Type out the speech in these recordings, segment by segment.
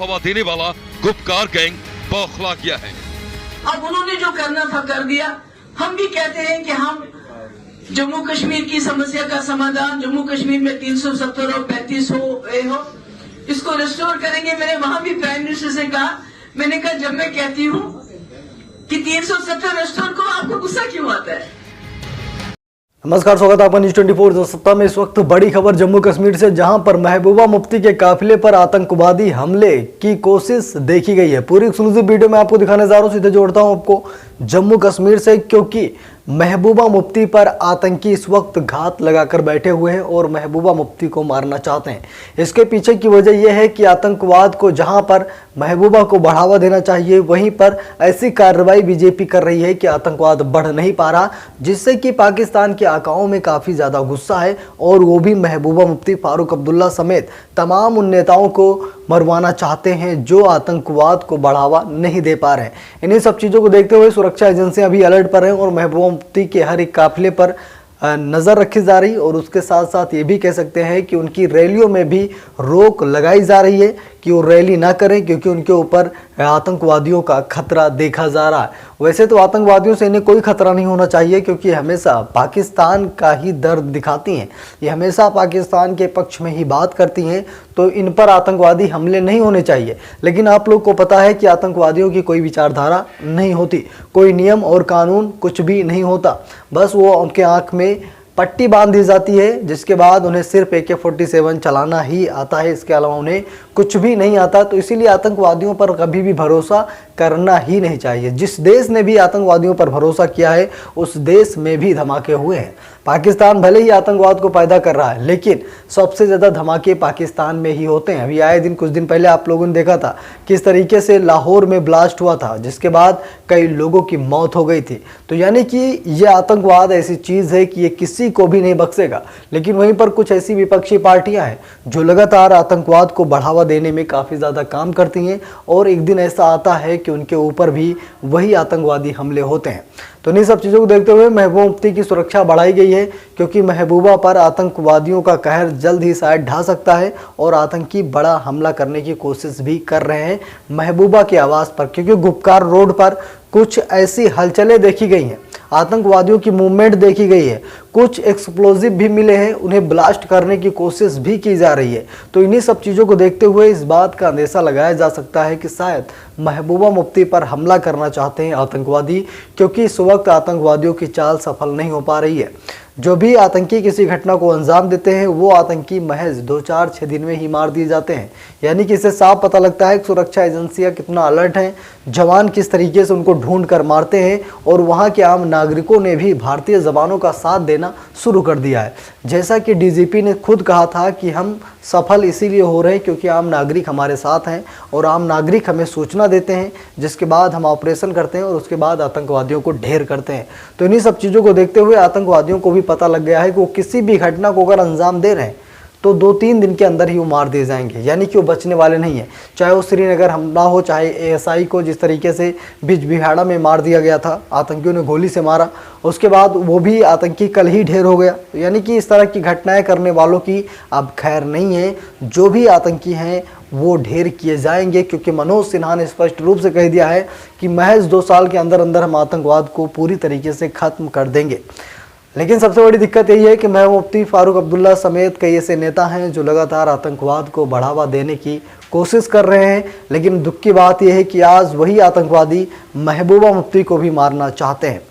हवा देने वाला गुपकार गैंग बौखला गया है। अब उन्होंने जो करना था कर दिया। हम भी कहते हैं कि हम जम्मू कश्मीर की समस्या का समाधान, जम्मू कश्मीर में 370 और 35 हो इसको रिस्टोर करेंगे। मैंने वहां भी प्राइम मिनिस्टर से कहा, मैंने कहा जब मैं कहती हूँ कि 370 रिस्टोर को आपको गुस्सा क्यों आता है। नमस्कार, स्वागत है आपका न्यूज 24 जनसत्ता में। इस वक्त बड़ी खबर जम्मू कश्मीर से, जहां पर महबूबा मुफ्ती के काफिले पर आतंकवादी हमले की कोशिश देखी गई है। पूरी एक्सक्लूसिव वीडियो में आपको दिखाने जा रहा हूं। सीधे जोड़ता हूं आपको जम्मू कश्मीर से, क्योंकि महबूबा मुफ्ती पर आतंकी इस वक्त घात लगाकर बैठे हुए हैं और महबूबा मुफ्ती को मारना चाहते हैं। इसके पीछे की वजह यह है कि आतंकवाद को जहां पर महबूबा को बढ़ावा देना चाहिए, वहीं पर ऐसी कार्रवाई बीजेपी कर रही है कि आतंकवाद बढ़ नहीं पा रहा, जिससे कि पाकिस्तान के आकाओं में काफ़ी ज़्यादा गुस्सा है और वो भी महबूबा मुफ्ती, फारूक अब्दुल्ला समेत तमाम उन नेताओं को मरवाना चाहते हैं जो आतंकवाद को बढ़ावा नहीं दे पा रहे हैं। इन्हीं सब चीज़ों को देखते हुए सुरक्षा एजेंसियां भी अलर्ट पर हैं और महबूबा मुफ्ती के हर एक काफिले पर नज़र रखी जा रही, और उसके साथ साथ ये भी कह सकते हैं कि उनकी रैलियों में भी रोक लगाई जा रही है कि वो रैली ना करें, क्योंकि उनके ऊपर आतंकवादियों का खतरा देखा जा रहा है। वैसे तो आतंकवादियों से इन्हें कोई खतरा नहीं होना चाहिए, क्योंकि हमेशा पाकिस्तान का ही दर्द दिखाती हैं, ये हमेशा पाकिस्तान के पक्ष में ही बात करती हैं, तो इन पर आतंकवादी हमले नहीं होने चाहिए। लेकिन आप लोग को पता है कि आतंकवादियों की कोई विचारधारा नहीं होती, कोई नियम और कानून कुछ भी नहीं होता, बस वो उनके आँख में पट्टी बांध दी जाती है, जिसके बाद उन्हें सिर्फ AK-47 चलाना ही आता है, इसके अलावा उन्हें कुछ भी नहीं आता। तो इसीलिए आतंकवादियों पर कभी भी भरोसा करना ही नहीं चाहिए। जिस देश ने भी आतंकवादियों पर भरोसा किया है, उस देश में भी धमाके हुए हैं। पाकिस्तान भले ही आतंकवाद को पैदा कर रहा है, लेकिन सबसे ज़्यादा धमाके पाकिस्तान में ही होते हैं। अभी आए दिन, कुछ दिन पहले आप लोगों ने देखा था किस तरीके से लाहौर में ब्लास्ट हुआ था, जिसके बाद कई लोगों की मौत हो गई थी। तो यानी कि ये आतंकवाद ऐसी चीज़ है कि ये किसी को भी नहीं बख्शेगा। लेकिन वहीं पर कुछ ऐसी विपक्षी पार्टियां हैं जो लगातार आतंकवाद को बढ़ावा देने में काफ़ी ज़्यादा काम करती हैं, और एक दिन ऐसा आता है कि उनके ऊपर भी वही आतंकवादी हमले होते हैं। तो इन्हीं सब चीज़ों को देखते हुए महबूबा मुफ्ती की सुरक्षा बढ़ाई गई है, क्योंकि महबूबा पर आतंकवादियों का कहर जल्द ही शायद ढा सकता है और आतंकी बड़ा हमला करने की कोशिश भी कर रहे हैं महबूबा के आवास पर, क्योंकि गुपकार रोड पर कुछ ऐसी हलचलें देखी गई हैं, आतंकवादियों की मूवमेंट देखी गई है, कुछ एक्सप्लोजिव भी मिले हैं, उन्हें ब्लास्ट करने की कोशिश भी की जा रही है। तो इन्हीं सब चीज़ों को देखते हुए इस बात का अंदेशा लगाया जा सकता है कि शायद महबूबा मुफ्ती पर हमला करना चाहते हैं आतंकवादी, क्योंकि इस वक्त आतंकवादियों की चाल सफल नहीं हो पा रही है। जो भी आतंकी किसी घटना को अंजाम देते हैं, वो आतंकी महज 2-4-6 दिन में ही मार दिए जाते हैं। यानी कि इससे साफ पता लगता है कि सुरक्षा एजेंसियां कितना अलर्ट हैं, जवान किस तरीके से उनको ढूंढ कर मारते हैं, और वहां के आम नागरिकों ने भी भारतीय जवानों का साथ देना शुरू कर दिया है। जैसा कि DGP ने खुद कहा था कि हम सफल इसीलिए हो रहे हैं क्योंकि आम नागरिक हमारे साथ हैं और आम नागरिक हमें सूचना देते हैं, जिसके बाद हम ऑपरेशन करते हैं और उसके बाद आतंकवादियों को ढेर करते हैं। तो इन्हीं सब चीज़ों को देखते हुए आतंकवादियों को भी पता लग गया है कि वो किसी भी घटना को अगर अंजाम दे रहे हैं तो 2-3 दिन के अंदर ही वो मार दिए जाएंगे, यानी कि वो बचने वाले नहीं हैं। चाहे वो श्रीनगर हमला हो, चाहे ASI को जिस तरीके से बिजबिहाड़ा में मार दिया गया था, आतंकियों ने गोली से मारा, उसके बाद वो भी आतंकी कल ही ढेर हो गया। यानी कि इस तरह की घटनाएं करने वालों की अब खैर नहीं है। जो भी आतंकी हैं वो ढेर किए जाएंगे, क्योंकि मनोज सिन्हा ने स्पष्ट रूप से कह दिया है कि महज 2 साल के अंदर अंदर हम आतंकवाद को पूरी तरीके से ख़त्म कर देंगे। लेकिन सबसे बड़ी दिक्कत यही है कि महबूबा मुफ्ती, फारूक अब्दुल्ला समेत कई ऐसे नेता हैं जो लगातार आतंकवाद को बढ़ावा देने की कोशिश कर रहे हैं। लेकिन दुख की बात यह है कि आज वही आतंकवादी महबूबा मुफ्ती को भी मारना चाहते हैं।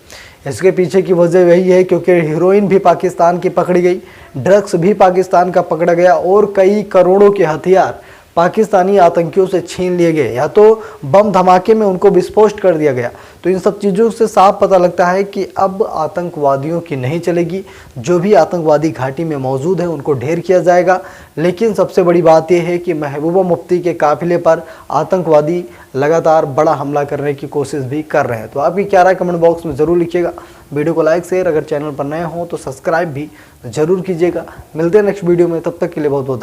इसके पीछे की वजह यही है क्योंकि हीरोइन भी पाकिस्तान की पकड़ी गई, ड्रग्स भी पाकिस्तान का पकड़ा गया, और कई करोड़ों के हथियार पाकिस्तानी आतंकियों से छीन लिए गए, या तो बम धमाके में उनको विस्फोट कर दिया गया। तो इन सब चीज़ों से साफ पता लगता है कि अब आतंकवादियों की नहीं चलेगी। जो भी आतंकवादी घाटी में मौजूद है उनको ढेर किया जाएगा। लेकिन सबसे बड़ी बात यह है कि महबूबा मुफ्ती के काफिले पर आतंकवादी लगातार बड़ा हमला करने की कोशिश भी कर रहे हैं। तो आपकी क्या राय कमेंट बॉक्स में ज़रूर लिखिएगा। वीडियो को लाइक शेयर, अगर चैनल पर नए हो तो सब्सक्राइब भी ज़रूर कीजिएगा। मिलते हैं नेक्स्ट वीडियो में, तब तक के लिए बहुत बहुत